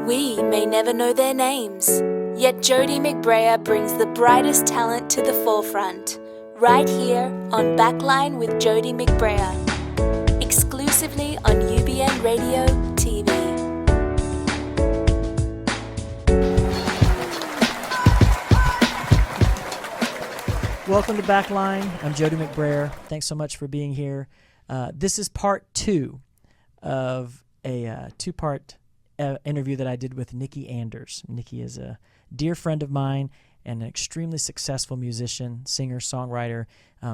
We may never know their names, yet Jody McBrayer brings the brightest talent to the forefront, right here on Backline with Jody McBrayer, exclusively on UBN Radio TV. Welcome to Backline. I'm Jody McBrayer. Thanks so much for being here. This is part 2 of a two-part interview that I did with Nikki Anders. Nikki is a dear friend of mine and an extremely successful musician, singer, songwriter.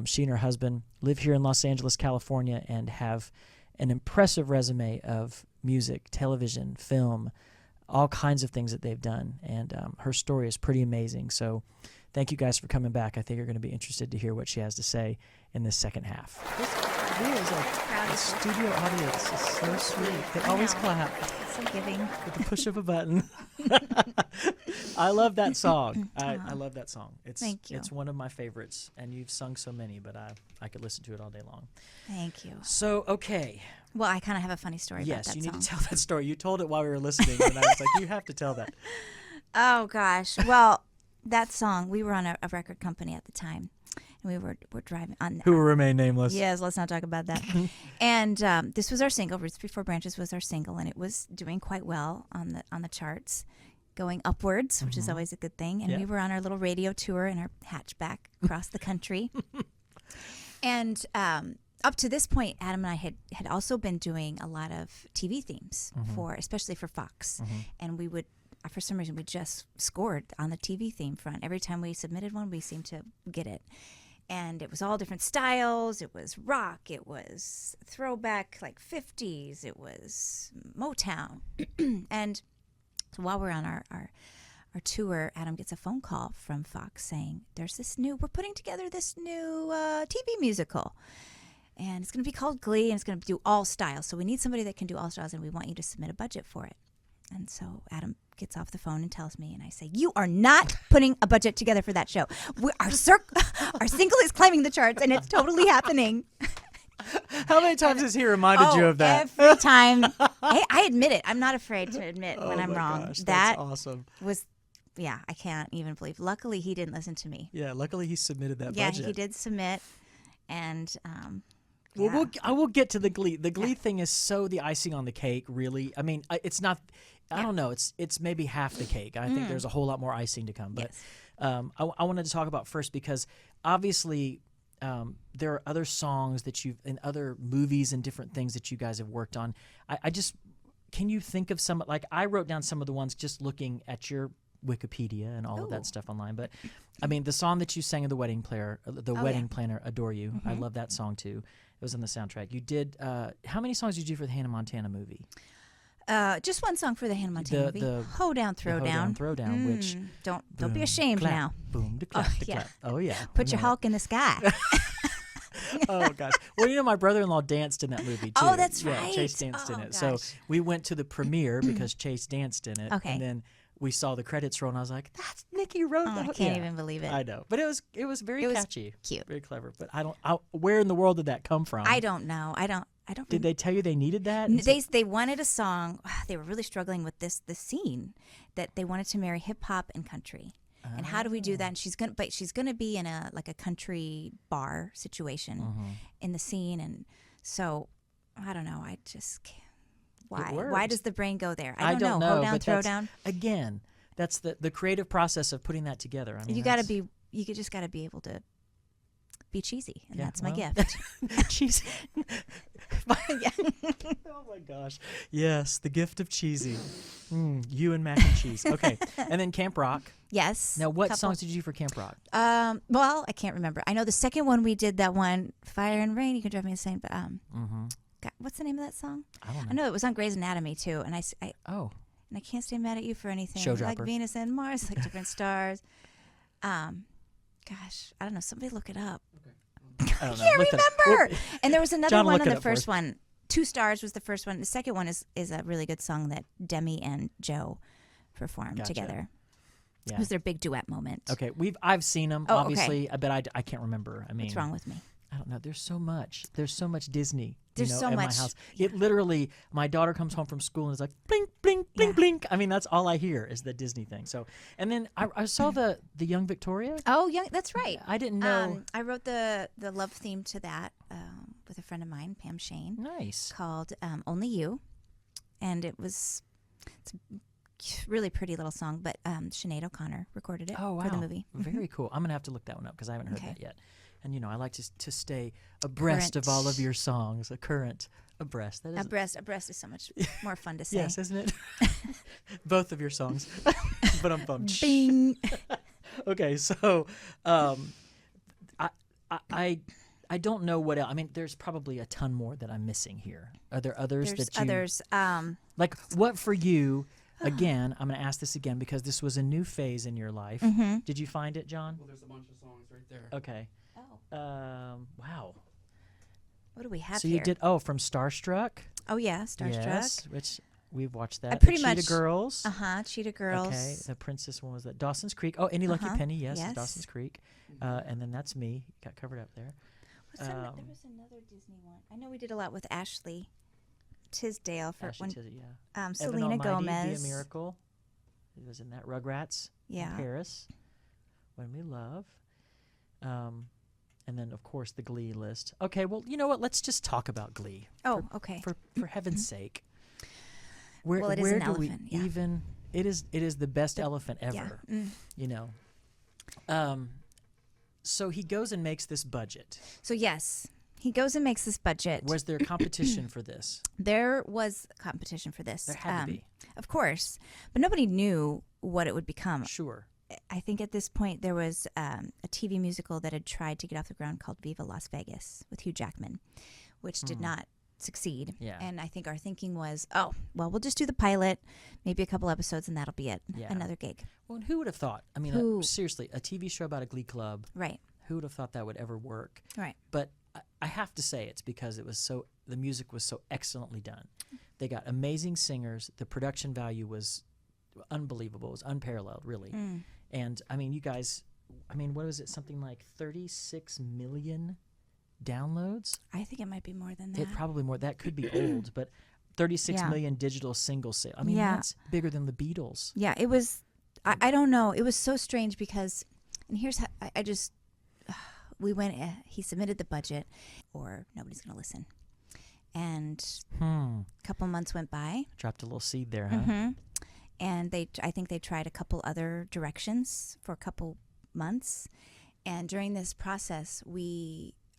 She and her husband live here in Los Angeles, California, and have an impressive resume of music, television, film, all kinds of things that they've done. And her story is pretty amazing. So thank you guys for coming back. I think you're going to be interested to hear what she has to say in this second half. The studio audience is so sweet. They always clap. It's so giving. With the push of a button. I love that song. I love that song. Thank you. It's one of my favorites, and you've sung so many, but I could listen to it all day long. Thank you. So, okay. Well, I kind of have a funny story about that song. Yes, you need to tell that story. You told it while we were listening, and I was like, you have to tell that. Oh, gosh. Well, that song, we were on a record company at the time. And we were driving on. Who will remain nameless. Yes, let's not talk about that. And this was our single. Roots Before Branches was our single, and it was doing quite well on the charts, going upwards, which is always a good thing. And we were on our little radio tour in our hatchback across the country. And up to this point, Adam and I had also been doing a lot of TV themes especially for Fox, and we would. For some reason, we just scored on the TV theme front. Every time we submitted one, we seemed to get it. And it was all different styles. It was rock. It was throwback, like 50s. It was Motown. And so while we're on our tour, Adam gets a phone call from Fox saying, we're putting together this new TV musical. And it's going to be called Glee, and it's going to do all styles. So we need somebody that can do all styles, and we want you to submit a budget for it. And so Adam gets off the phone and tells me, and I say, you are not putting a budget together for that show. Our single is climbing the charts, and it's totally happening. How many times has he reminded you of that? Every time. I admit it. I'm not afraid to admit when I'm wrong. Gosh, that's awesome. I can't even believe. Luckily, he didn't listen to me. Yeah, luckily he submitted that budget. budget. Yeah, he did submit, and Well, I will get to the Glee. The Glee thing is so the icing on the cake, really. I mean, it's not. I don't know. It's maybe half the cake. I think there's a whole lot more icing to come. But I wanted to talk about first because obviously there are other songs that you've in other movies and different things that you guys have worked on. I just can you think of some? Like I wrote down some of the ones just looking at your Wikipedia and all of that stuff online. But I mean, the song that you sang in the Wedding Planner, "Adore You." I love that song too. It was on the soundtrack. You did. How many songs did you do for the Hannah Montana movie? Just one song for the Hannah Montana movie. Hoedown Throwdown. Which don't be ashamed clap, now. Boom to clap to clap. Oh yeah. Put your Hulk in the sky. Oh gosh. Well, my brother-in-law danced in that movie too. Oh, that's right. Yeah, Chase danced in it. Gosh. So we went to the premiere because Chase danced in it. Okay. And then we saw the credits roll, and I was like, "That's Nikki wrote that." I can't even believe it. I know, but it was very catchy, cute, very clever. But where in the world did that come from? I don't know. I don't. Did they tell you they needed that? They wanted a song. They were really struggling with this scene that they wanted to marry hip hop and country. And how do we do that? And she's gonna be in a country bar situation in the scene, and so I don't know. I just can't. Why does the brain go there? I don't know. Hoedown, Throwdown. Again, that's the creative process of putting that together. I mean, you just gotta be able to be cheesy, and that's my gift. Cheesy. Oh my gosh. Yes, the gift of cheesy. You and mac and cheese. Okay, and then Camp Rock. Yes. Now, what songs did you do for Camp Rock? Well, I can't remember. I know the second one we did that one, Fire and Rain. You can drive me insane, but God, what's the name of that song? I don't know. I know it was on Grey's Anatomy too, and and I can't stay mad at you for anything. Showdropper. Like Venus and Mars, like different stars. Gosh, I don't know. Somebody look it up. Okay. I can't remember. And there was another one on the first one. one. 2 Stars was the first one. The second one is a really good song that Demi and Joe performed together. Yeah. It was their big duet moment. Okay, I've seen them, obviously, but I can't remember. I mean, what's wrong with me? I don't know. There's so much. There's so much Disney. There's so at much. my house. Yeah. It literally, my daughter comes home from school and is like, blink, blink, blink, blink. I mean, that's all I hear is the Disney thing. So, and then I saw the Young Victoria. Oh, yeah, that's right. I didn't know. I wrote the love theme to that with a friend of mine, Pam Shane. Nice. Called Only You, and it's a really pretty little song. But Sinead O'Connor recorded it for the movie. Very cool. I'm gonna have to look that one up because I haven't heard that yet. And I like to stay abreast of all of your songs. Abreast. That is abreast is so much more fun to say. Yes, isn't it? Both of your songs. But I'm bummed. Bing. Okay, so I don't know what else. I mean, there's probably a ton more that I'm missing here. Are there others There's that you others. like? What for you? Again, I'm going to ask this again because this was a new phase in your life. Mm-hmm. Did you find it, John? Well, there's a bunch of songs right there. Okay. Oh. Wow. What do we have So here? you did from Starstruck. Oh yeah, Starstruck. Yes, which we've watched that. I pretty the Cheetah much- Girls. Cheetah Girls. Okay, the princess one was that Dawson's Creek. Oh, Any Lucky Penny. Yes, Yes. Dawson's Creek. And then that's me. Got covered up there. There was another Disney one. I know we did a lot with Ashley Tisdale for Ashley Tisdale, yeah. Evan Selena Almighty, Gomez. Be a Miracle. It was in that Rugrats. Yeah. In Paris. When We Love. And then, of course, the Glee list. Okay, well, you know what? Let's just talk about Glee. Oh, okay. For heaven's sake. Well, it is where an do elephant, we yeah. even? It is the best elephant ever. Yeah. So he goes and makes this budget. So yes, he goes and makes this budget. Was there competition for this? There was competition for this. There had to be. Of course, but nobody knew what it would become. Sure. I think at this point there was a TV musical that had tried to get off the ground called Viva Las Vegas with Hugh Jackman, which did not succeed. Yeah. And I think our thinking was, we'll just do the pilot, maybe a couple episodes, and that'll be it. Yeah. Another gig. Well, and who would have thought? I mean, Who? Seriously, a TV show about a Glee club. Right. Who would have thought that would ever work? Right. But I have to say it's because the music was so excellently done. They got amazing singers. The production value was unbelievable. It was unparalleled, really. And, I mean, you guys, what was it? Something like 36 million downloads? I think it might be more than that. It probably more. That could be old, but 36 million digital single sale. I mean, that's bigger than the Beatles. Yeah, it was, I don't know. It was so strange because, and here's how, I just, we went, he submitted the budget, or nobody's going to listen. And a couple months went by. Dropped a little seed there, huh? And I think they tried a couple other directions for a couple months. And during this process,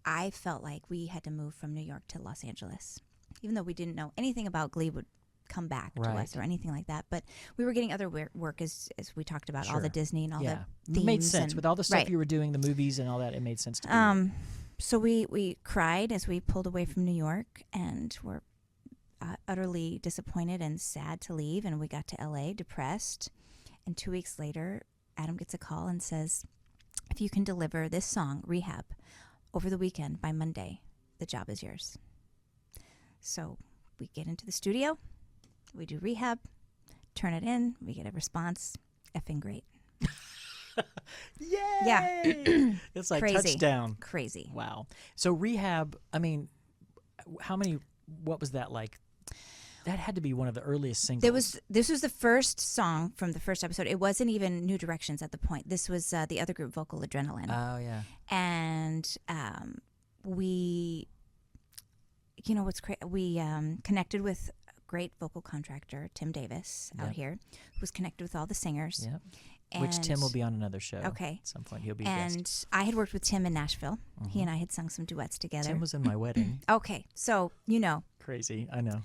I felt like we had to move from New York to Los Angeles, even though we didn't know anything about Glee would come back to us or anything like that. But we were getting other work as we talked about, all the Disney and all the themes. It made sense. With all the stuff right. you were doing, the movies and all that, it made sense to me. So we cried as we pulled away from New York, and were utterly disappointed and sad to leave. And we got to LA depressed. And 2 weeks later, Adam gets a call and says, if you can deliver this song, Rehab, over the weekend by Monday, the job is yours. So we get into the studio, we do Rehab, turn it in, we get a response. Effing great. Yay! Yeah. It's like Crazy. touchdown. Crazy. Wow. So Rehab, what was that like? That had to be one of the earliest singles. This was the first song from the first episode. It wasn't even New Directions at the point. This was the other group, Vocal Adrenaline. Oh, yeah. And we, what's crazy? We connected with a great vocal contractor, Tim Davis, out here, who was connected with all the singers. Yep. Which Tim will be on another show. Okay. At some point, he'll be a guest. And I had worked with Tim in Nashville. He and I had sung some duets together. Tim was in my wedding. Okay, so Crazy, I know.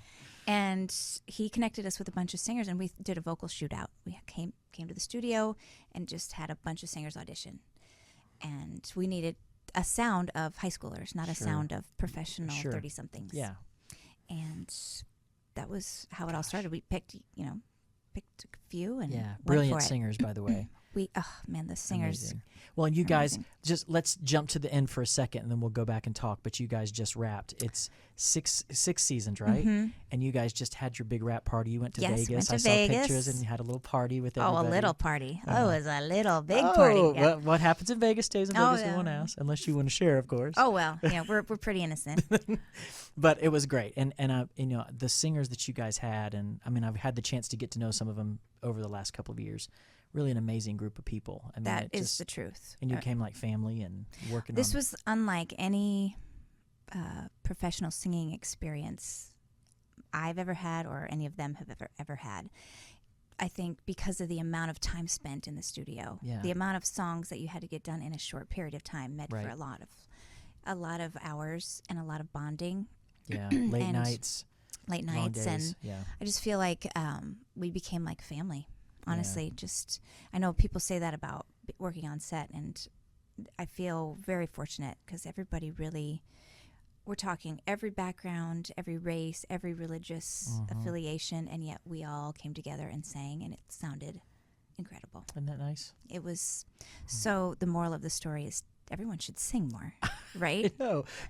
And he connected us with a bunch of singers, and we did a vocal shootout. We came to the studio and just had a bunch of singers audition. And we needed a sound of high schoolers, not a sound of professional 30-somethings. Yeah. And that was how it all started. We picked a few and went brilliant for it. singers, by the way. The singers. Amazing. Well, and you guys amazing. let's jump to the end for a second, and then we'll go back and talk. But you guys just wrapped. It's six seasons, right? And you guys just had your big wrap party. You went to Yes, Vegas. went to I saw Vegas. pictures, and you had a little party with everybody. Oh, a little party. It was a little big party. Yeah. What happens in Vegas stays in Vegas. We won't ask unless you want to share, of course. Oh well, we're pretty innocent. But it was great, and the singers that you guys had, and I mean, I've had the chance to get to know some of them over the last couple of years. Really an amazing group of people. I mean, That is the truth. And you came like family and working. This was unlike any professional singing experience I've ever had, or any of them have ever had. I think because of the amount of time spent in the studio, the amount of songs that you had to get done in a short period of time meant for a lot of hours and a lot of bonding. Yeah, late nights, and I just feel like we became like family. Honestly, I know people say that about working on set, and I feel very fortunate because everybody really, we're talking every background, every race, every religious affiliation, and yet we all came together and sang, and it sounded incredible. Isn't that nice? It was. So the moral of the story is everyone should sing more, right?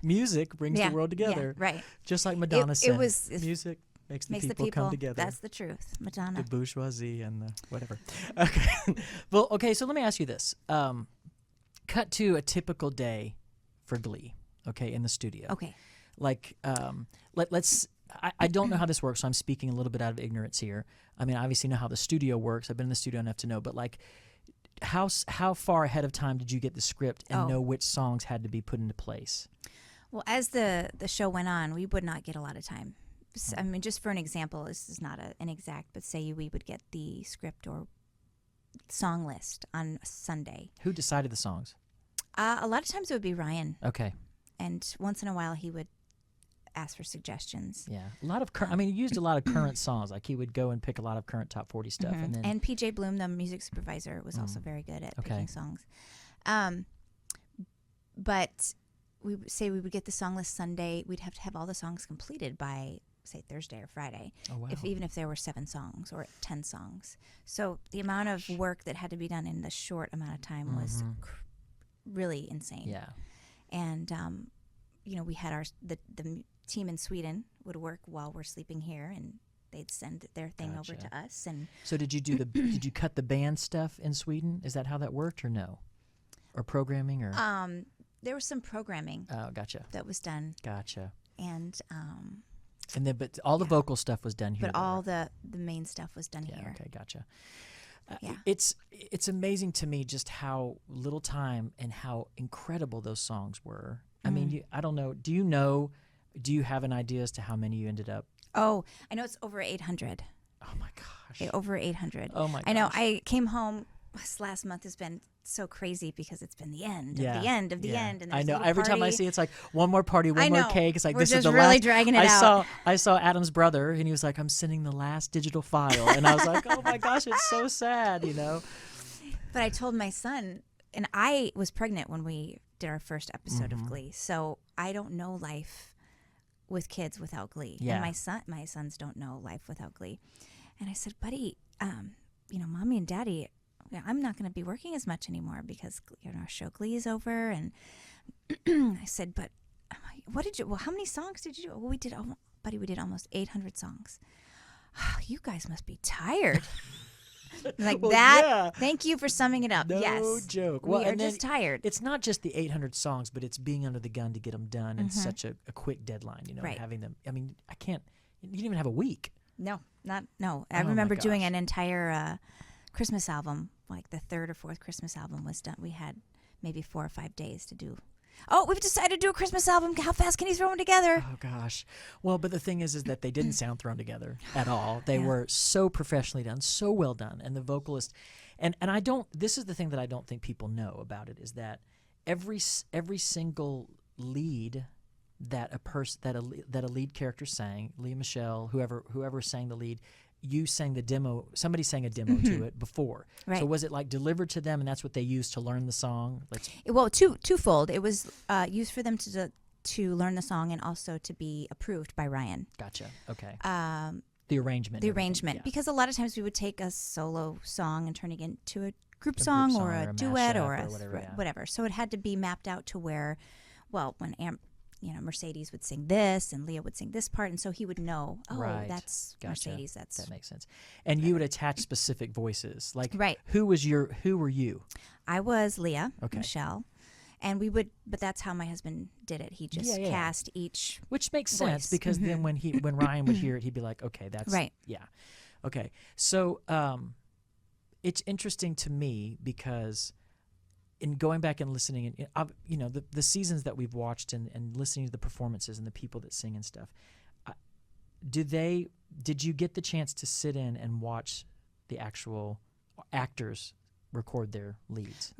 Music brings the world together. Yeah, right. Just like Madonna said. Music makes the people come together. That's the truth, Madonna. The bourgeoisie and the whatever. Okay. Well, okay, so let me ask you this. Cut to a typical day for Glee, okay, in the studio. Okay. Like, I don't know how this works, so I'm speaking a little bit out of ignorance here. I mean, I obviously know how the studio works. I've been in the studio enough to know, but like, how far ahead of time did you get the script and know which songs had to be put into place? Well, as the show went on, we would not get a lot of time. I mean, just for an example, this is not an exact, but say we would get the script or song list on Sunday. Who decided the songs? A lot of times it would be Ryan. Okay. And once in a while he would ask for suggestions. Yeah. A lot of he used a lot of current songs. Like he would go and pick a lot of current top 40 stuff. And PJ Bloom, the music supervisor, was also very good at picking songs. But we would get the song list Sunday. We'd have to have all the songs completed by, say, Thursday or Friday, even if there were 7 songs or 10 songs. So the amount of work that had to be done in the short amount of time was really insane. Yeah. And we had the team in Sweden would work while we're sleeping here, and they'd send their thing over to us. And so did you did you cut the band stuff in Sweden? Is that how that worked, or no? Or programming, or there was some programming. Oh, gotcha. That was done. Gotcha. And then, but all the vocal stuff was done here. But all the main stuff was done here. Okay, gotcha. It's amazing to me just how little time and how incredible those songs were. I mean, I don't know. Do you have an idea as to how many you ended up? Oh, I know it's over 800. Oh my gosh. Over 800. Oh my gosh. I know. I came home. This last month has been so crazy because it's been the end of the end of the end. And I know. A Every time I see it's like one more party, one more cake. It's like We're this just is the really last. Dragging it out. I saw Adam's brother, and he was like, "I'm sending the last digital file," and I was like, "Oh my gosh, it's so sad," But I told my son, and I was pregnant when we did our first episode of Glee, so I don't know life with kids without Glee. Yeah. And my sons don't know life without Glee. And I said, buddy, Mommy and Daddy, I'm not going to be working as much anymore because our show Glee is over. And I said, but how many songs did you do? Well, we did almost 800 songs. You guys must be tired. Like well, that. Yeah. Thank you for summing it up. No yes. joke. We are just tired. It's not just the 800 songs, but it's being under the gun to get them done in such a quick deadline, right. Having them. I mean, you didn't even have a week. No. I remember doing an entire Christmas album, like the 3rd or 4th Christmas album was done. We had maybe 4 or 5 days to do. Oh, we've decided to do a Christmas album. How fast can you throw them together? Oh, gosh. Well, but the thing is that they didn't sound thrown together at all. They were so professionally done, so well done. And the vocalist, and this is the thing that I don't think people know about it, is that every single lead that a lead character sang, Leah Michelle, whoever sang the lead, you sang the demo. Somebody sang a demo to it before. Right. So was it like delivered to them, and that's what they used to learn the song? Well, twofold. It was used for them to learn the song and also to be approved by Ryan. Gotcha. Okay. The arrangement. Because a lot of times we would take a solo song and turn it into a group song song or or a a duet mashup or or a whatever, yeah. whatever. So it had to be mapped out to where, well, when Mercedes would sing this and Leah would sing this part, and so he would know, Right. that's Gotcha. Mercedes. That's That makes sense. And you would attach specific voices. Like, Right. who were you? I was Leah, Okay. Michelle, and but that's how my husband did it. He just Yeah. cast each. Which makes sense Voice. because then when Ryan would hear it, he'd be like, okay, that's Right. Yeah. Okay. So it's interesting to me because in going back and listening, and the seasons that we've watched and listening to the performances and the people that sing and stuff, did you get the chance to sit in and watch the actual actors record their leads?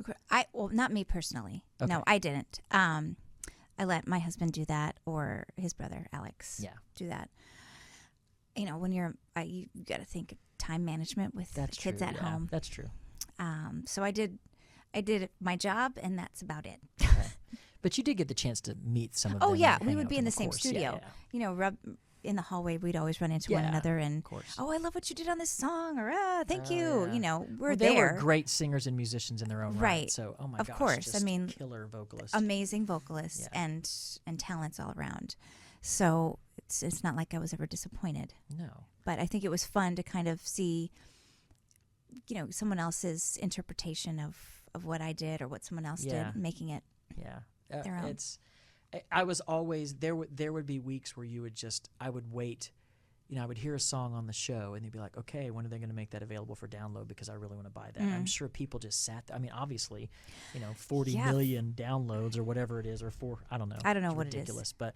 Well, not me personally. Okay. No, I didn't. I let my husband do that, or his brother Alex do that. When you got to think of time management with kids true, at yeah, home. That's true. So I did my job, and that's about it. Okay. But you did get the chance to meet some of them. Oh yeah, and we hang would out be with in them, the same of course. studio. Yeah. Rub in the hallway. We'd always run into one Yeah, another, and of course. I love what you did on this song, or thank you. Yeah. We're They there. were great singers and musicians in their own right. Right. So, oh my Of gosh, course. just I mean, killer vocalists. Amazing vocalists Yeah. and talents all around. So it's not like I was ever disappointed. No. But I think it was fun to kind of see, someone else's interpretation of what I did or what someone else Yeah. did, making it Yeah. their own. I was always there would be weeks where I would wait. I would hear a song on the show and they'd be like, okay, when are they going to make that available for download? Because I really want to buy that. I'm sure people just sat there. I mean, obviously, 40 million downloads or whatever it is, or I don't know. I don't know it's what ridiculous. But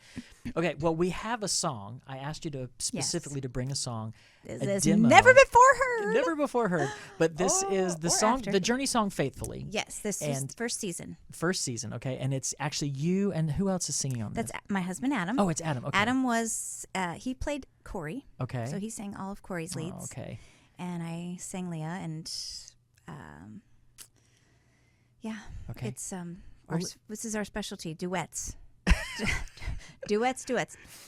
okay, well, we have a song. I asked you to specifically to bring a song. This demo. never before heard. Never before heard. But this is the or song, after. the Journey song, Faithfully. Yes, this is first season. First season, okay, and it's actually you and who else is singing on this? That's my husband Adam. Oh, it's Adam. Okay. Adam was he played Corey. Okay. So he sang all of Corey's leads. Oh, okay. And I sang Leah, and Okay. it's Well, this is our specialty, duets. duets. Yeah.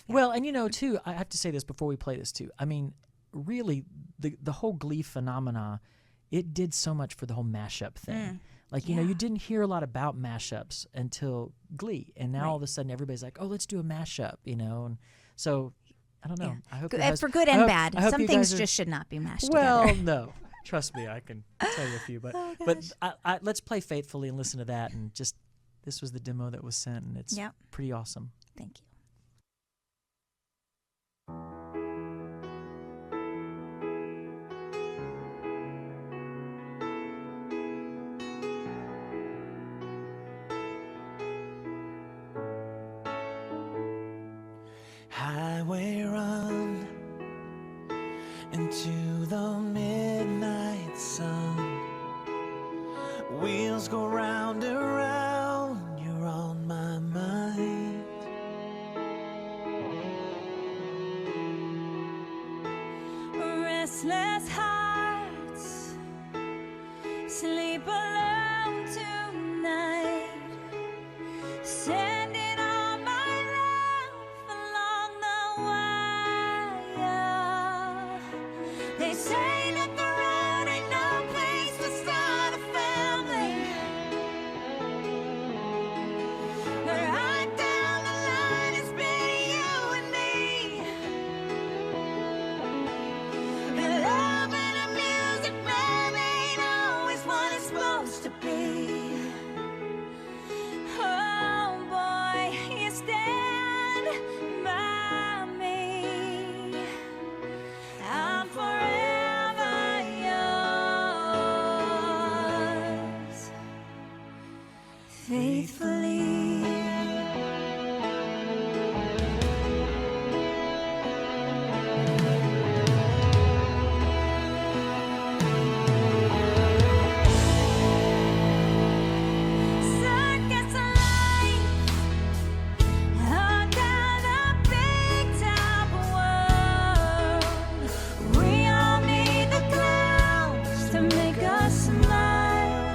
Well, and too, I have to say this before we play this too. I mean, really, the whole Glee phenomena, it did so much for the whole mashup thing. Like, you didn't hear a lot about mashups until Glee, and now all of a sudden everybody's like, oh, let's do a mashup, and so I don't know. Yeah. I hope Good, you guys, for good I and hope- bad. I hope Some you things guys are- just should not be mashed Well, together. no. Trust me, I can tell you a few, but Oh, but gosh. let's play Faithfully and listen to that, and just this was the demo that was sent, and it's Yep. pretty awesome. Thank you. Highway run into the midnight sun. Wheels go round and round, you're on my mind. Restless hearts sleep alone tonight, sending all my love along the wire. They say that the road ain't no place to start a family, but right down the line it's been you and me. And love and a music man ain't always what it's supposed to be. Oh boy, you stand by me. I'm forever yours, faithfully. Circus lights under the big top world. We all need the clowns to make us smile.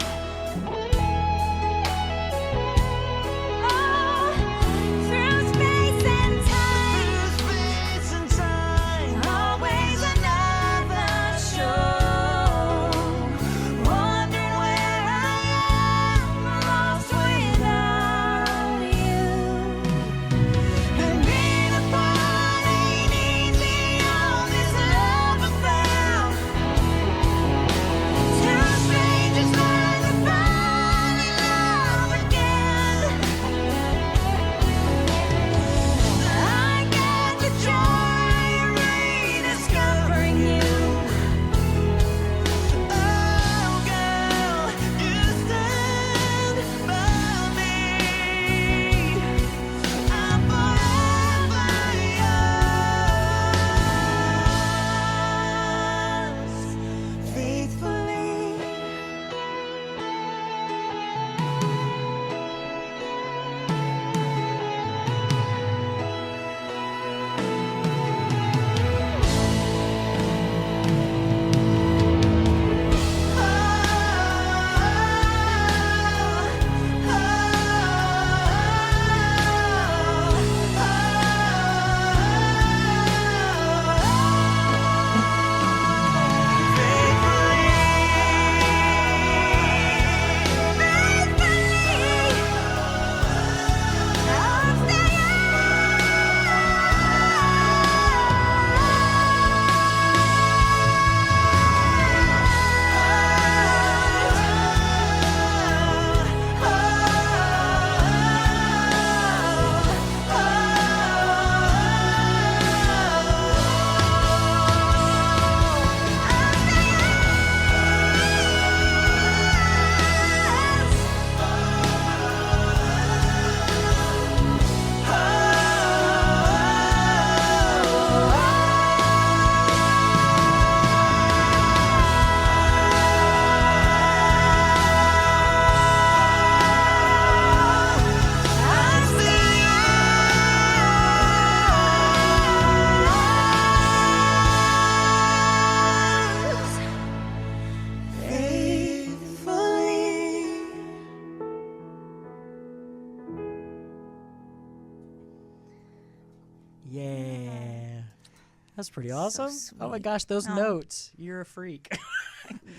That's pretty awesome. Oh my sweet. gosh, those Oh. notes. You're a freak.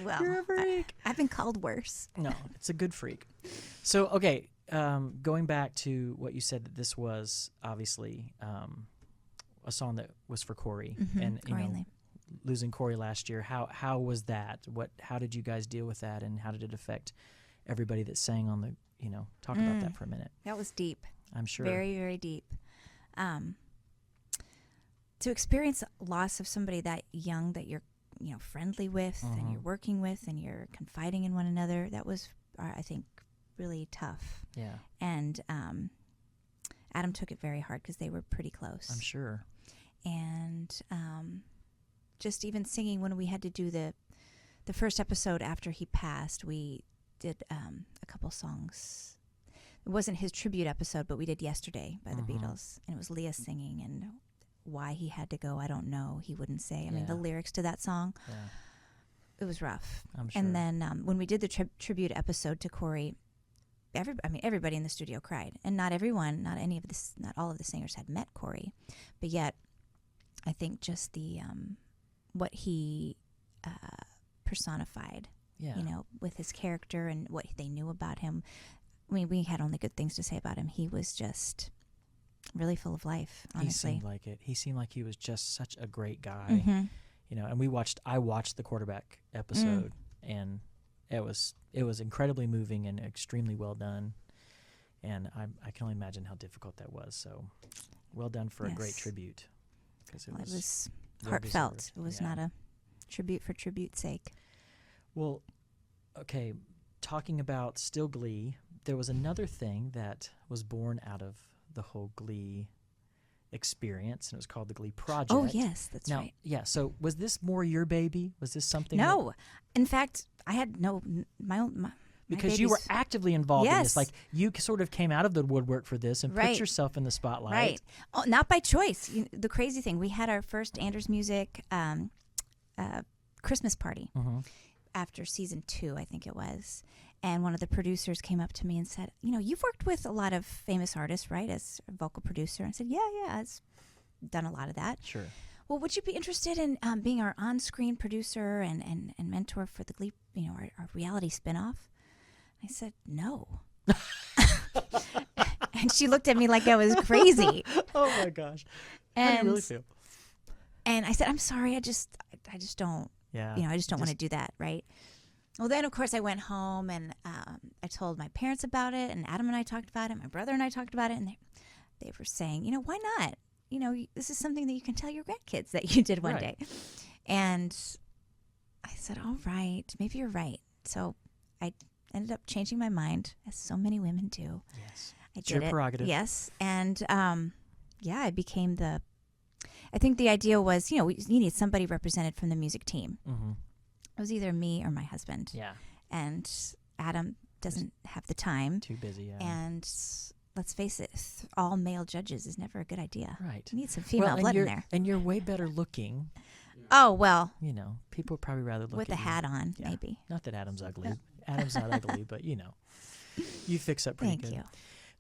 Well, You're a freak. I've been called worse. No, it's a good freak. So, okay, going back to what you said, that this was obviously a song that was for Corey, and you Corey know, and Lee. losing Corey last year. How was that? How did you guys deal with that, and how did it affect everybody that sang on the? Talk about that for a minute. That was deep. I'm sure. Very, very deep. To experience loss of somebody that young that you're, friendly with and you're working with and you're confiding in one another, that was, I think, really tough. Yeah, And Adam took it very hard because they were pretty close. I'm sure. And just even singing when we had to do the first episode after he passed, we did a couple songs. It wasn't his tribute episode, but we did Yesterday by the Beatles, and it was Leah singing, and why he had to go, I don't know. He wouldn't say. I mean, the lyrics to that song, it was rough. I'm sure. And then when we did the tribute episode to Corey, everybody in the studio cried, and not everyone, not all of the singers had met Corey, but yet, I think just the what he personified, with his character and what they knew about him. I mean, we had only good things to say about him. He was just really full of life, honestly. He seemed like it. He seemed like he was just such a great guy. And I watched the quarterback episode, and it was incredibly moving and extremely well done. And I can only imagine how difficult that was. So, well done for a great tribute. Because it was well heartfelt. deserved. It was not a tribute for tribute's sake. Well, okay, talking about still Glee, there was another thing that was born out of the whole Glee experience, and it was called the Glee Project. Oh, yes, that's now, right. Yeah, so was this more your baby? Was this something? No. In fact, I had my because you were babies- actively involved in this. Yes. Like, you sort of came out of the woodwork for this and put Right. yourself in the spotlight. Right. Oh, not by choice. The crazy thing, we had our first Anders Music Christmas party after season 2, I think it was. And one of the producers came up to me and said, you've worked with a lot of famous artists, right, as a vocal producer? I said, yeah, I've done a lot of that. Sure. Well, would you be interested in being our on-screen producer and mentor for the Glee, our reality spinoff? I said, no. And she looked at me like I was crazy. Oh my gosh. How do you really feel? And I said, I'm sorry, I just don't, Yeah. I just don't want to do that, right? Well, then, of course, I went home and I told my parents about it, and Adam and I talked about it, my brother and I talked about it, and they were saying, why not? This is something that you can tell your grandkids that you did one day. And I said, all right, maybe you're right. So I ended up changing my mind, as so many women do. Yes. I It's did your prerogative. Yes. And, I became I think the idea was, you need somebody represented from the music team. Mm-hmm. It was either me or my husband. Yeah. And Adam doesn't have the time. Too busy, yeah. And let's face it, all male judges is never a good idea. Right. You need some female blood in there. And you're way better looking. Oh, well, People would probably rather look with at a you. hat on, Yeah. maybe. Not that Adam's ugly. Adam's not ugly, but you fix up pretty Thank good. you.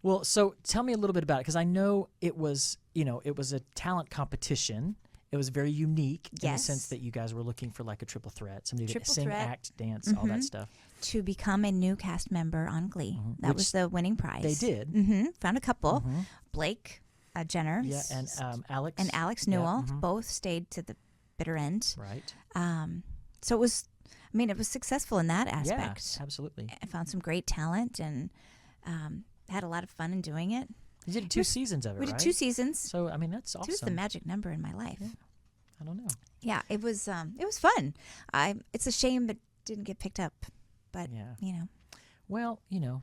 Well, so tell me a little bit about it, because I know it was a talent competition. It was very unique in the Yes. sense that you guys were looking for like a triple threat, somebody to Triple sing, threat. act, dance, all that stuff. To become a new cast member on Glee. That Which was the winning prize. They did. Found a couple. Blake Jenner. Yeah, and Alex. And Alex Yeah, Newell. Both stayed to the bitter end. Right. So it was, it was successful in that aspect. Yeah, absolutely. I found some great talent and had a lot of fun in doing it. You did 2 seasons of it, We right? did 2 seasons. So, I mean, that's awesome. 2 is the magic number in my life. Yeah. I don't know. Yeah, it was fun. It's a shame it didn't get picked up, but Yeah. Well,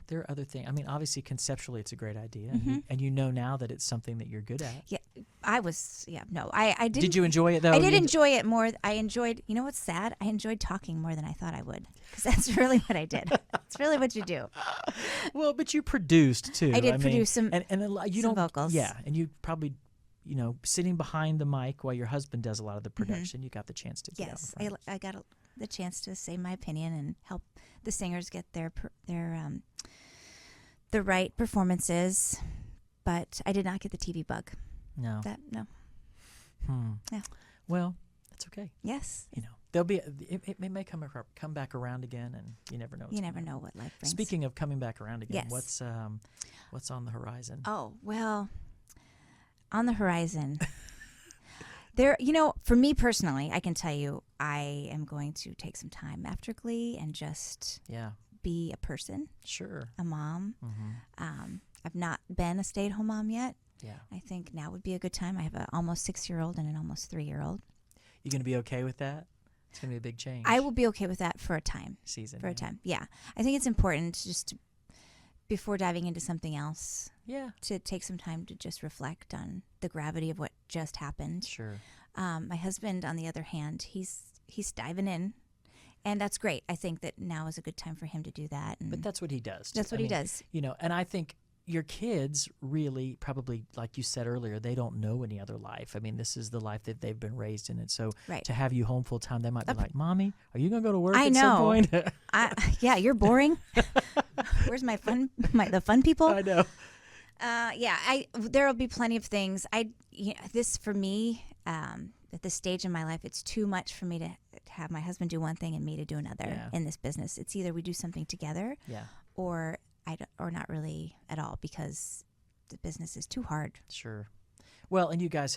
there are other things. I mean, obviously, conceptually, it's a great idea, and you know now that it's something that you're good at. Yeah, I was. Yeah, no, I didn't. Did you enjoy it though? I did enjoy it more. I enjoyed. You know what's sad? I enjoyed talking more than I thought I would, because that's really what I did. It's really what you do. Well, but you produced too. I did produce some and you some don't vocals. Yeah, and you probably, sitting behind the mic while your husband does a lot of the production, you got the chance to. Yes, get out in front. I got the chance to say my opinion and help the singers get their the right performances, but I did not get the TV bug. No. No. Hmm. Yeah. Well, that's okay. Yes. You know, there'll be it may come back around again, and you never know. You never know what life brings. Speaking of coming back around again, Yes. what's on the horizon? Oh, well, on the horizon. There, for me personally, I can tell you I am going to take some time after Glee and just be a person, Sure. a mom. Mm-hmm. I've not been a stay-at-home mom yet. Yeah. I think now would be a good time. I have an almost 6-year-old and an almost 3-year-old. You going to be okay with that? It's going to be a big change. I will be okay with that for a time. Season. For a time, yeah. I think it's important just before diving into something else. Yeah. To take some time to just reflect on the gravity of what just happened. Sure. My husband, on the other hand, he's diving in, and that's great. I think that now is a good time for him to do that. And But that's what he does. that's what he does. You know, and I think your kids really probably, like you said earlier, they don't know any other life. I mean, this is the life that they've been raised in. And so Right. to have you home full time, they might be like, Mommy, are you going to go to work I at know. some point? Yeah, you're boring. Where's the fun people? I know. There will be plenty of things. This for me, at this stage in my life, it's too much for me to have my husband do one thing and me to do another in this business. It's either we do something together, or not really at all, because the business is too hard. Sure. Well, and you guys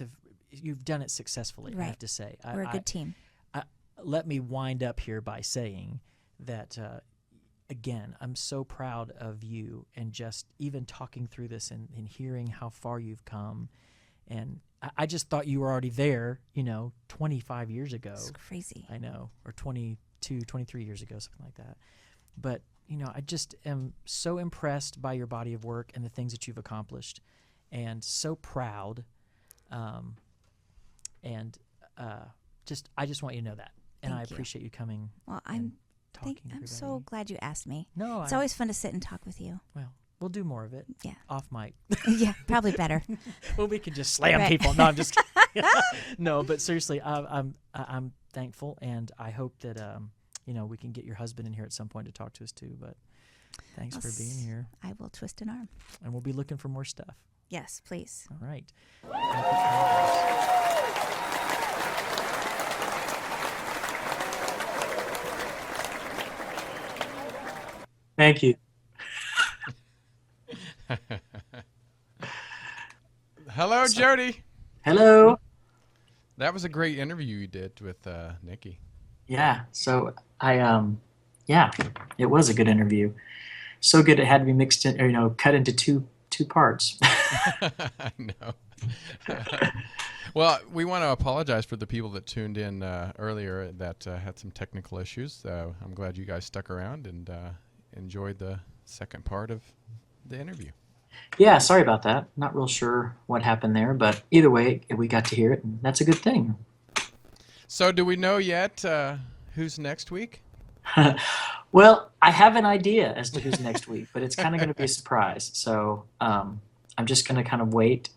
you've done it successfully, Right. I have to say. We're a good team. Let me wind up here by saying that, again, I'm so proud of you, and just even talking through this and hearing how far you've come. And I just thought you were already there, 25 years ago. It's crazy. I know, or 22, 23 years ago, something like that. But, I just am so impressed by your body of work and the things that you've accomplished, and so proud. I just want you to know that. And Thank I you. appreciate you coming. Well, and talking to I'm so everybody. glad you asked me. No, It's always fun to sit and talk with you. well, we'll do more of it. Yeah. Off mic. Yeah, probably better. Well, we can just slam Right. people. No, I'm just kidding. No, but seriously, I'm thankful, and I hope that we can get your husband in here at some point to talk to us too. But thanks for being here, I will twist an arm. and we'll be looking for more stuff. Yes, please. All right. Thank you. Hello, Jody. Hello. That was a great interview you did with Nikki. Yeah. So it was a good interview. So good it had to be mixed in, or cut into two parts. I know. Well, we want to apologize for the people that tuned in earlier that had some technical issues. I'm glad you guys stuck around and enjoyed the second part of the interview. Yeah, sorry about that. Not real sure what happened there, but either way, we got to hear it, and that's a good thing. So do we know yet who's next week? Well, I have an idea as to who's next week, but it's kind of going to be a surprise. So I'm just going to kind of wait,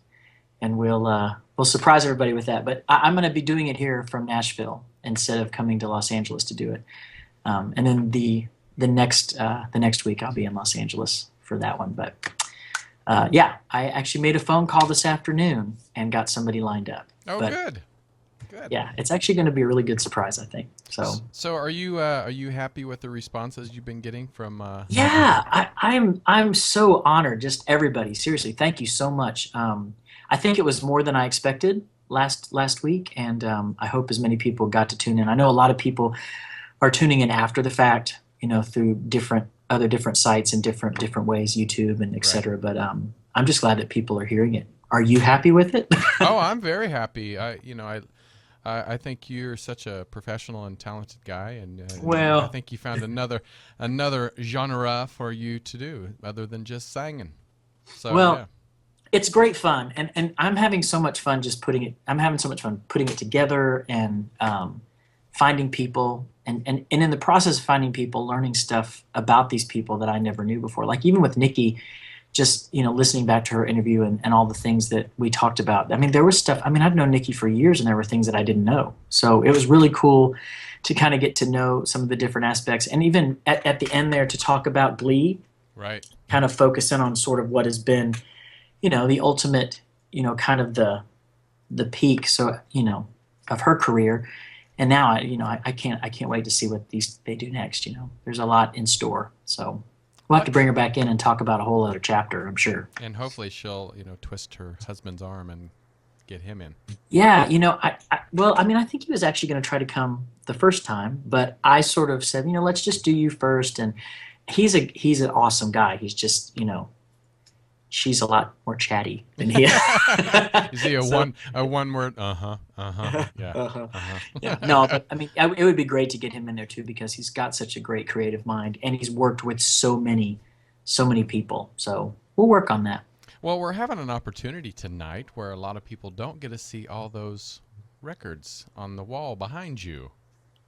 and we'll surprise everybody with that. But I'm going to be doing it here from Nashville instead of coming to Los Angeles to do it. And then the next week I'll be in Los Angeles for that one. But I actually made a phone call this afternoon and got somebody lined up. Oh, But, good. Yeah, it's actually going to be a really good surprise, I think. So are you happy with the responses you've been getting from? Yeah, I'm so honored. Just everybody, seriously, thank you so much. I think it was more than I expected last week, and I hope as many people got to tune in. I know a lot of people are tuning in after the fact, through different sites and different ways, YouTube and etc. Right. But I'm just glad that people are hearing it. Are you happy with it? Oh, I'm very happy. I think you're such a professional and talented guy, and Well, I think you found another genre for you to do other than just singing. So yeah. It's great fun, and I'm having so much fun putting it together and finding people, and in the process of finding people, learning stuff about these people that I never knew before. Like even with Nikki, just listening back to her interview and all the things that we talked about. I mean, there was stuff. I mean, I've known Nikki for years, and there were things that I didn't know. So it was really cool to kind of get to know some of the different aspects, and even at the end there to talk about Glee. Right. Kind of focus in on sort of what has been, the ultimate, kind of the peak. So, of her career. And now, I can't wait to see what they do next. There's a lot in store. So we'll have to bring her back in and talk about a whole other chapter, I'm sure. And hopefully she'll, twist her husband's arm and get him in. Yeah, I think he was actually going to try to come the first time, but I sort of said, let's just do you first. And he's an awesome guy. He's just, she's a lot more chatty than he is. You see a one word, yeah. Yeah. No, but I mean, it would be great to get him in there too, because he's got such a great creative mind, and he's worked with so many people. So we'll work on that. Well, we're having an opportunity tonight where a lot of people don't get to see all those records on the wall behind you.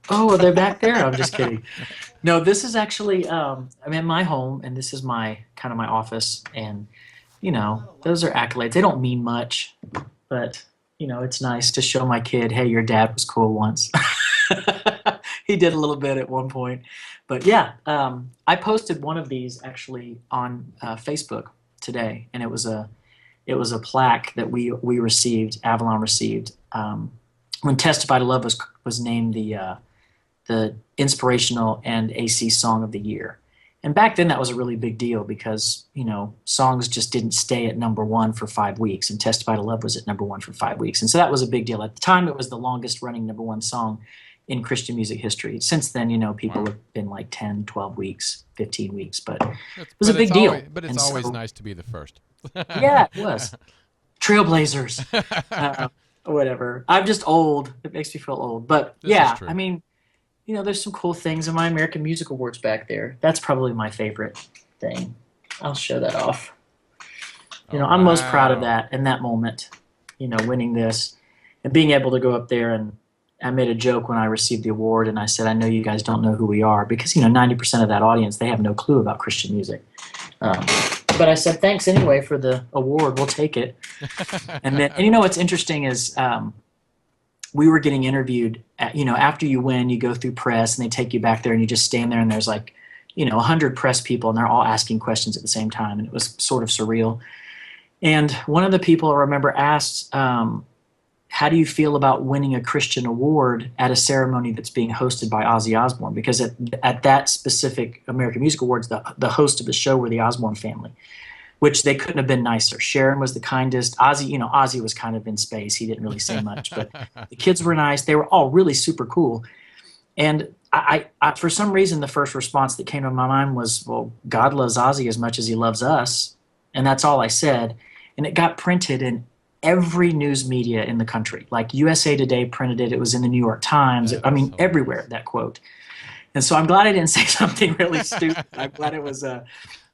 Oh, they're back there? I'm just kidding. No, this is actually, I'm in my home, and this is my office, and, those are accolades. They don't mean much, but, it's nice to show my kid, hey, your dad was cool once. He did a little bit at one point. But, yeah, I posted one of these actually on Facebook today, and it was a plaque that we received, Avalon received, when Testify to Love was named the inspirational and AC song of the year. And back then that was a really big deal because, songs just didn't stay at number one for 5 weeks, and Testify to Love was at number one for 5 weeks. And so that was a big deal. At the time, it was the longest running number one song in Christian music history. Since then, people have been like 10, 12 weeks, 15 weeks, but it was a big deal. But it's always nice to be the first. Yeah, it was. Trailblazers. Whatever. I'm just old. It makes me feel old. But yeah, I mean, there's some cool things in my American Music Awards back there. That's probably my favorite thing. I'll show that off. I'm most proud of that in that moment, winning this and being able to go up there. And I made a joke when I received the award, and I said, I know you guys don't know who we are, because 90% of that audience, they have no clue about Christian music. But I said, thanks anyway for the award. We'll take it. And what's interesting is we were getting interviewed. After you win, you go through press, and they take you back there, and you just stand there, and there's 100 press people, and they're all asking questions at the same time, and it was sort of surreal. And one of the people I remember asked, how do you feel about winning a Christian award at a ceremony that's being hosted by Ozzy Osbourne? Because at that specific American Music Awards, the host of the show were the Osbourne family, which they couldn't have been nicer. Sharon was the kindest. Ozzy was kind of in space. He didn't really say much, but the kids were nice. They were all really super cool. And I for some reason, the first response that came to my mind was, well, God loves Ozzy as much as he loves us. And that's all I said. And it got printed in every news media in the country. Like USA Today printed it. It was in the New York Times. Everywhere, that quote. And so I'm glad I didn't say something really stupid. I'm glad it was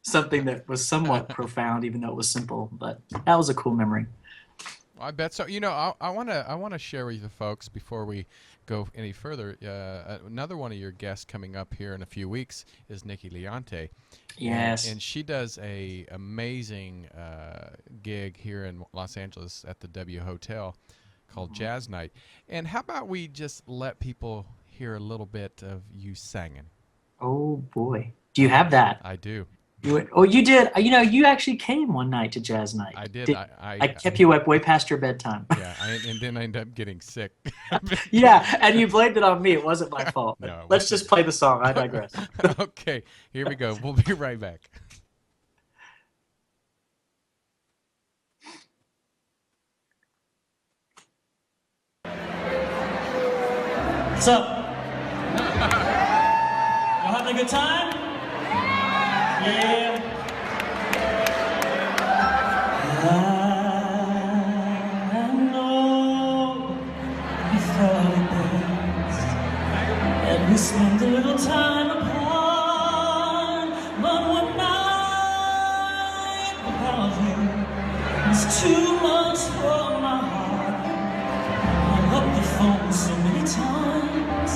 something that was somewhat profound, even though it was simple. But that was a cool memory. I bet so. I want to share with the folks before we go any further. Another one of your guests coming up here in a few weeks is Nikki Leonte. Yes. And she does a amazing gig here in Los Angeles at the W Hotel called Jazz Night. And how about we just let people hear a little bit of you singing? Oh boy, do you have that? I do. You did. You actually came one night to Jazz Night. I did. I kept you up way past your bedtime. Yeah, and then I ended up getting sick. Yeah, and you blamed it on me. It wasn't my fault. No, Let's just play the song. I digress. Okay, here we go. We'll be right back. What's up? Y'all having a good time? Yeah. I know we thought it best, and we spent a little time apart, but one night without you was too much for my heart. I hung up the phone so many times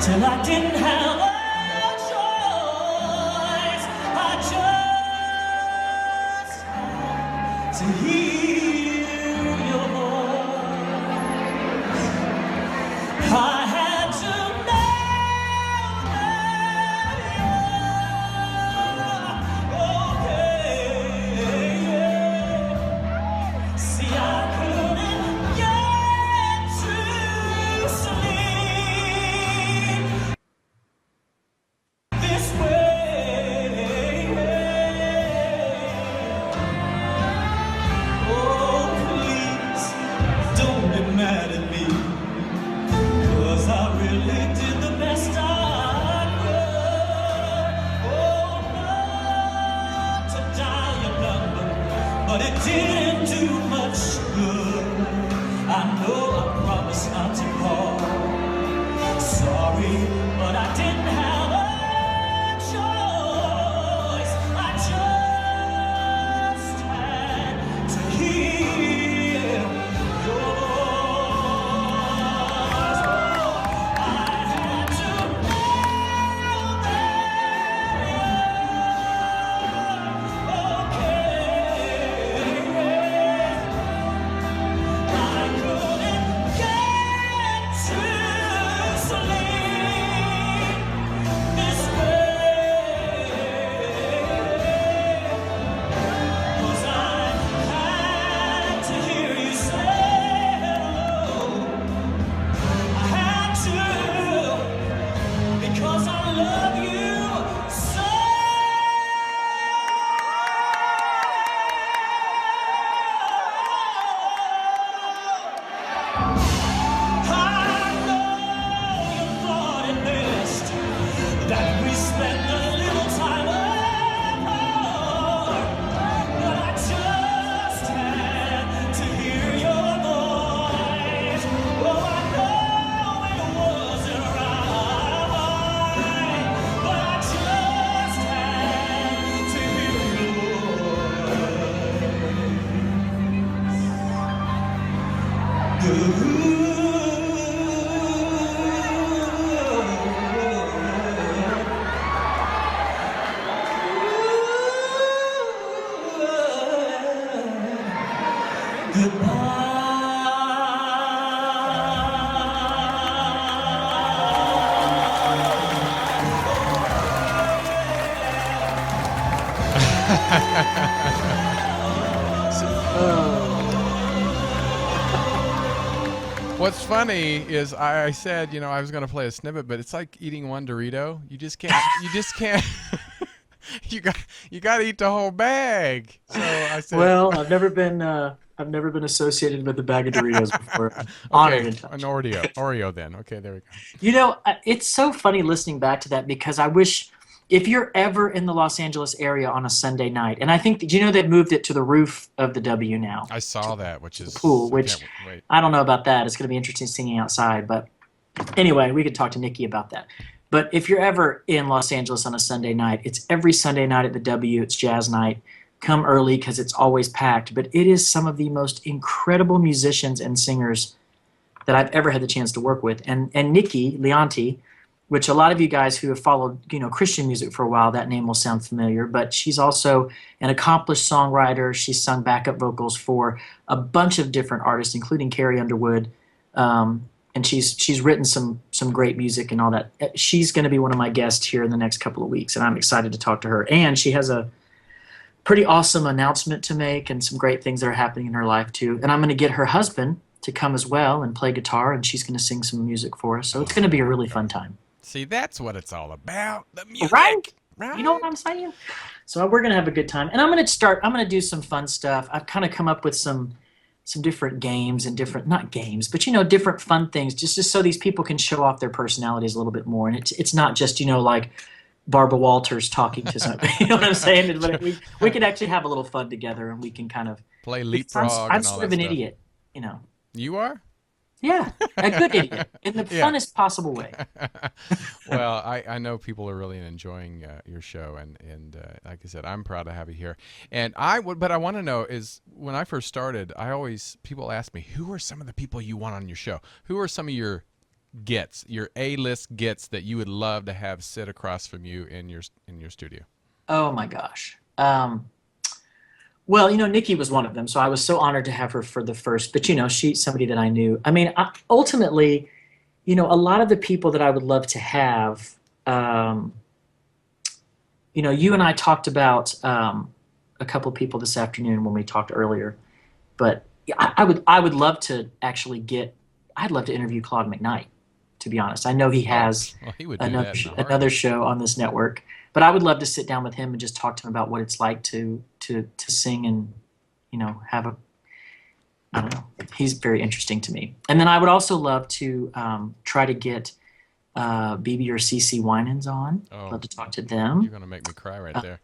till I didn't have a to hear your voice. I had to know that you're okay. See, I couldn't get to didn't do much good. I know I promised not to call. Sorry, but I didn't have a choice. I just had to hear your voice. I had to know that you're okay. I couldn't get to sleep this way, 'cause I had to hear you say hello. I had to, because I love you so. I know you thought it best that we spend a little time apart, but I just had to hear your voice. Oh, I know it wasn't right, but I just had to hear your voice. What's funny is I said, I was going to play a snippet, but it's like eating one Dorito. You just can't. You got to eat the whole bag. So I said, Well, I've never been associated with a bag of Doritos before. Honored and touched. an Oreo then. Okay, there we go. It's so funny listening back to that because I wish if you're ever in the Los Angeles area on a Sunday night, and I think, do you know they've moved it to the roof of the W now? I saw that, which is Cool, which can't wait. I don't know about that. It's going to be interesting singing outside. But anyway, we could talk to Nikki about that. But if you're ever in Los Angeles on a Sunday night, it's every Sunday night at the W. It's jazz night. Come early because it's always packed. But it is some of the most incredible musicians and singers that I've ever had the chance to work with. And Nikki Leonti, which a lot of you guys who have followed, Christian music for a while, that name will sound familiar. But she's also an accomplished songwriter. She's sung backup vocals for a bunch of different artists, including Carrie Underwood. And she's written some great music and all that. She's going to be one of my guests here in the next couple of weeks, and I'm excited to talk to her. And she has a pretty awesome announcement to make and some great things that are happening in her life too. And I'm going to get her husband to come as well and play guitar, and she's going to sing some music for us. So it's going to be a really fun time. See, that's what it's all about. The music. Right? You know what I'm saying? So we're going to have a good time. And I'm going to do some fun stuff. I've kind of come up with some different games and not games, but different fun things just so these people can show off their personalities a little bit more. And it's not just, like Barbara Walters talking to something. You know what I'm saying? But we can actually have a little fun together, and we can kind of play leapfrog. I'm sort of an idiot, You are? Yeah, a good idiot in the funnest possible way. Well, I know people are really enjoying your show, and like I said, I'm proud to have you here. And but I want to know is when I first started, people ask me, who are some of the people you want on your show? Who are some of your your A-list gets that you would love to have sit across from you in your studio? Oh my gosh. Well, Nikki was one of them, so I was so honored to have her for the first. But, she's somebody that I knew. I mean, ultimately, a lot of the people that I would love to have, you and I talked about a couple of people this afternoon when we talked earlier. But I would love to actually I'd love to interview Claude McKnight, to be honest. I know he has he would do another show on this network. But I would love to sit down with him and just talk to him about what it's like to sing and, have I don't know. He's very interesting to me. And then I would also love to try to get BB or CC Winans on. Love to talk to them. You're going to make me cry right there.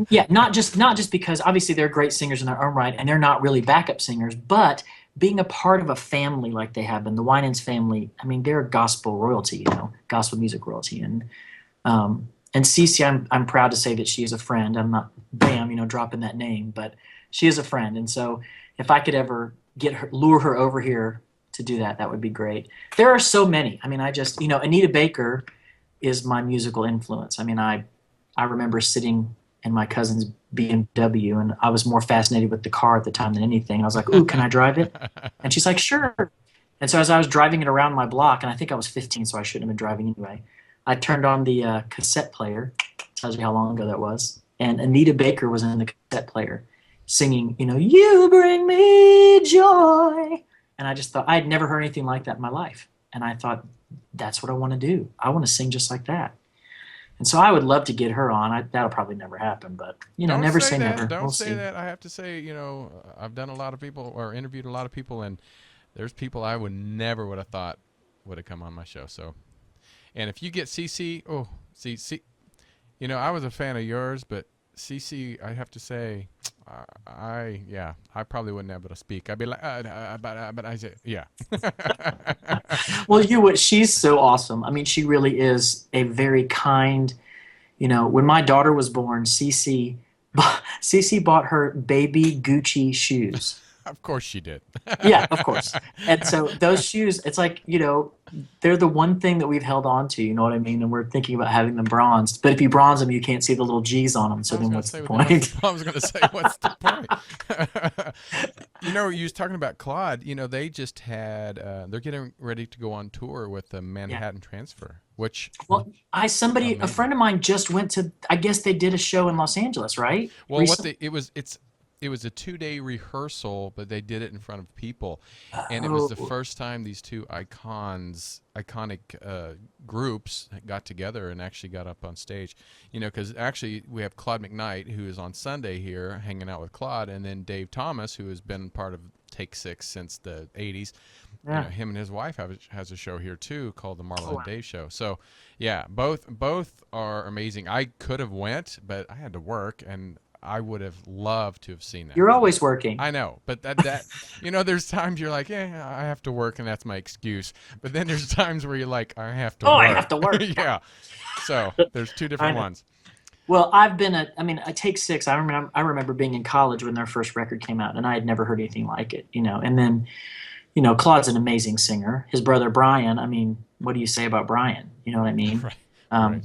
Yeah, not just because obviously they're great singers in their own right, and they're not really backup singers, but being a part of a family like they have been, the Winans family. I mean, they're gospel royalty, gospel music royalty, and Cece, I'm proud to say that she is a friend. I'm not, dropping that name, but she is a friend, and so if I could ever lure her over here to do that, that would be great. There are so many. I mean, Anita Baker is my musical influence. I mean, I remember sitting in my cousin's BMW, and I was more fascinated with the car at the time than anything. I was like, "Ooh, can I drive it?" And she's like, "Sure." And so as I was driving it around my block, and I think I was 15, so I shouldn't have been driving anyway, I turned on the cassette player. Tells you how long ago that was. And Anita Baker was in the cassette player singing, "You bring me joy." And I just thought, I had never heard anything like that in my life. And I thought, that's what I want to do. I want to sing just like that. And so I would love to get her on. That'll probably never happen, but never say never. Don't we'll say see. that. I have to say, I've done a lot of people or interviewed a lot of people, and there's people I would have thought would have come on my show. So, and if you get CC, I was a fan of yours, but CC, I have to say, I probably wouldn't be able to speak. I'd be like, but I say, yeah. Well, she's so awesome. I mean, she really is a very kind. When my daughter was born, Cece bought her baby Gucci shoes. Of course she did. Yeah, of course. And so those shoes, it's like, they're the one thing that we've held on to, you know what I mean? And we're thinking about having them bronzed. But if you bronze them, you can't see the little G's on them. So then what's the point? I was going to say, what's the point? You was talking about Claude. They just had, they're getting ready to go on tour with the Manhattan Transfer, which. Well, a friend of mine just went to, I guess they did a show in Los Angeles, right? Well, it was a 2-day rehearsal, but they did it in front of people, and it was the first time these two iconic groups got together and actually got up on stage. Because actually we have Claude McKnight, who is on Sunday here hanging out with Claude, and then Dave Thomas, who has been part of Take Six since the 80s. Yeah. Him and his wife has a show here too called the Marla and Dave Show. So yeah, both are amazing. I could have went, but I had to work, and I would have loved to have seen that. You're always working. I know, but that there's times you're like, I have to work, and that's my excuse. But then there's times where you're like, I have to work. I have to work. Yeah. So there's two different ones. Well, I've been I Take Six. I remember being in college when their first record came out, and I had never heard anything like it. And then, Claude's an amazing singer. His brother Brian. I mean, what do you say about Brian? You know what I mean? Right.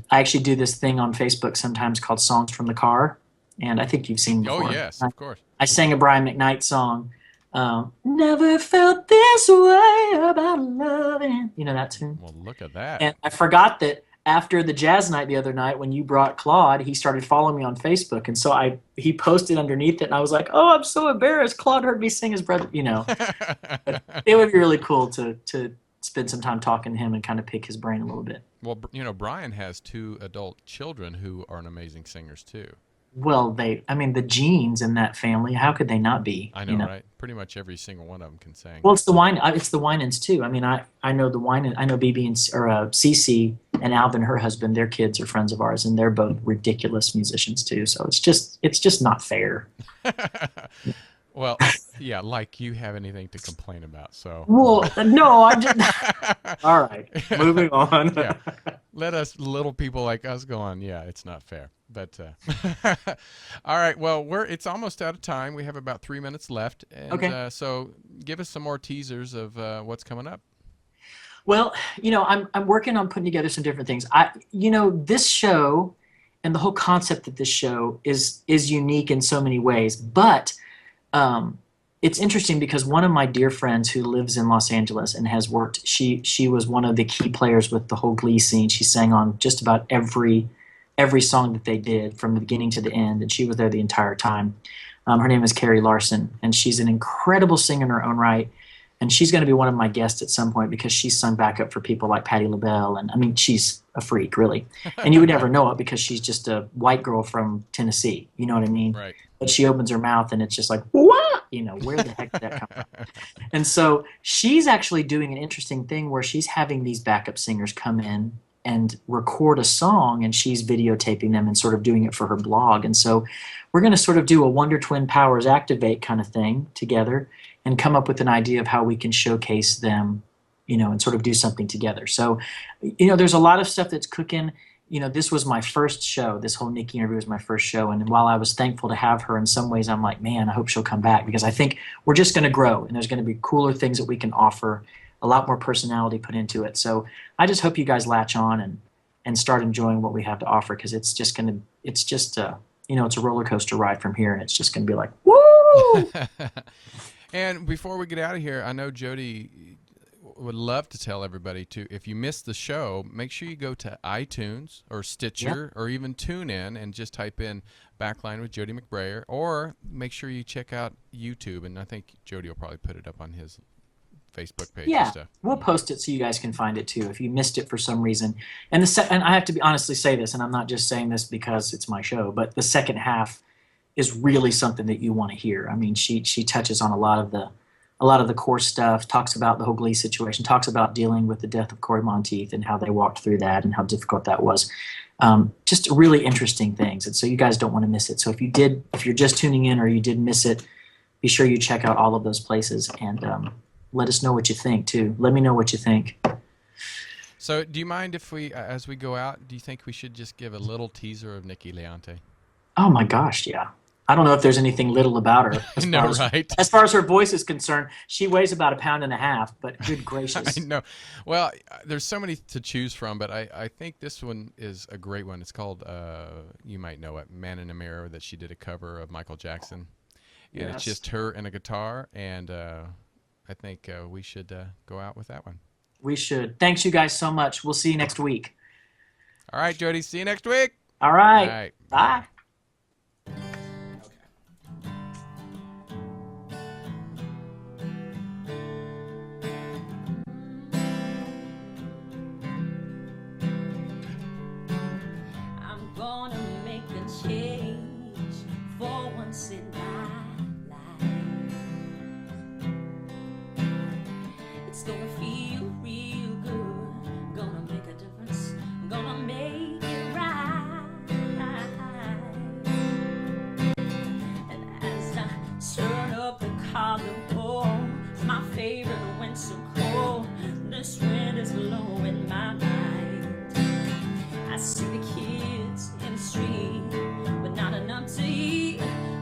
I actually do this thing on Facebook sometimes called Songs from the Car. And I think you've seen before. Oh, yes, of course. I sang a Brian McKnight song, Never Felt This Way About Loving. You know that tune? Well, look at that. And I forgot that after the jazz night the other night, when you brought Claude, he started following me on Facebook. And so he posted underneath it, and I was like, oh, I'm so embarrassed. Claude heard me sing his brother, But it would be really cool to spend some time talking to him and kind of pick his brain a little bit. Well, Brian has 2 adult children who are amazing singers, too. Well, the genes in that family, how could they not be? I know, right? Pretty much every single one of them can sing. Well, it's the Winans too. I mean, I know the Winans. I know BB and Cece and Alvin, her husband. Their kids are friends of ours, and they're both ridiculous musicians too. So it's just not fair. Well, yeah, like you have anything to complain about. So. Well, no, I'm just. All right, moving on. Yeah. Let us little people like us go on. Yeah, it's not fair. But all right, well, it's almost out of time. We have about 3 minutes left. And, okay. So give us some more teasers of what's coming up. Well, I'm working on putting together some different things. This show and the whole concept of this show is unique in so many ways, but it's interesting because one of my dear friends who lives in Los Angeles and has worked, she was one of the key players with the whole Glee scene. She sang on just about every song that they did from the beginning to the end, and she was there the entire time. Her name is Carrie Larson, and she's an incredible singer in her own right, and she's going to be one of my guests at some point because she's sung backup for people like Patti LaBelle, and I mean, she's a freak, really. And you would never know it because she's just a white girl from Tennessee, you know what I mean? Right. But she opens her mouth, and it's just like, what? Where the heck did that come from? And so she's actually doing an interesting thing where she's having these backup singers come in and record a song, and she's videotaping them and sort of doing it for her blog. And so we're going to sort of do a Wonder Twin Powers Activate kind of thing together and come up with an idea of how we can showcase them, and sort of do something together. So, there's a lot of stuff that's cooking. This was my first show. This whole Nikki interview was my first show. And while I was thankful to have her, in some ways I'm like, man, I hope she'll come back, because I think we're just going to grow, and there's going to be cooler things that we can offer, a lot more personality put into it. So I just hope you guys latch on and start enjoying what we have to offer, because it's just it's a roller coaster ride from here, and it's just going to be like, woo! And before we get out of here, I know Jody would love to tell everybody if you missed the show, make sure you go to iTunes or Stitcher or even TuneIn and just type in Backline with Jody McBrayer, or make sure you check out YouTube, and I think Jody will probably put it up on his Facebook page and stuff. We'll post it so you guys can find it too if you missed it for some reason. And and I have to honestly say this, and I'm not just saying this because it's my show, but the second half is really something that you want to hear. I mean, she touches on a lot of the core stuff, talks about the whole Glee situation, talks about dealing with the death of Corey Monteith and how they walked through that and how difficult that was. Just really interesting things. And so you guys don't want to miss it. So if you're just tuning in or you did miss it, be sure you check out all of those places, and let us know what you think too. Let me know what you think. So do you mind if we, as we go out, do you think we should just give a little teaser of Nikki Leonte? Oh my gosh, yeah. I don't know if there's anything little about her. Right? As far as her voice is concerned, she weighs about 1.5 pounds, but good gracious. I know. Well, there's so many to choose from, but I think this one is a great one. It's called, you might know it, Man in a Mirror, that she did a cover of Michael Jackson. And It's just her and a guitar, and I think we should go out with that one. We should. Thanks, you guys, so much. We'll see you next week. All right, Jody. See you next week. All right. All right. Bye. I'm gonna make a change for once in my life. It's gonna feel real good, gonna make a difference, gonna make it right. And as I turn up the collar pole, my favorite winter cold, this wind is blowing my mind. I see the kids in the street with not enough to eat.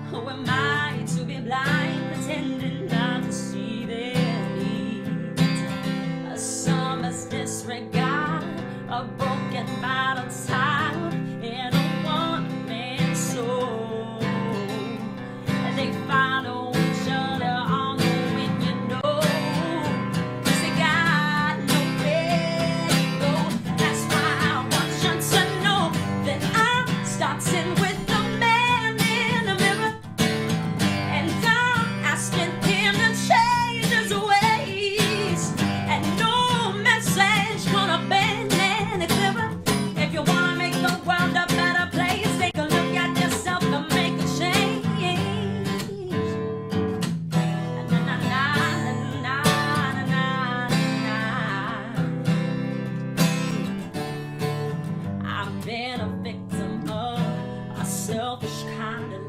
Who am I to be blind, pretending not to see their needs? A summer's disregard, a broken bottle child, and a one-man show. And they follow each other on the wind, you know, 'cause they got nowhere to go. That's why I want you to know that I'm starting with the man in the mirror, and I'm asking him to change his ways, and no message gonna bend any clearer. If you wanna make the world a better place, take a look at yourself and make a change. Na, na, na, na, na, na, na. I've been a victim of a selfish kind of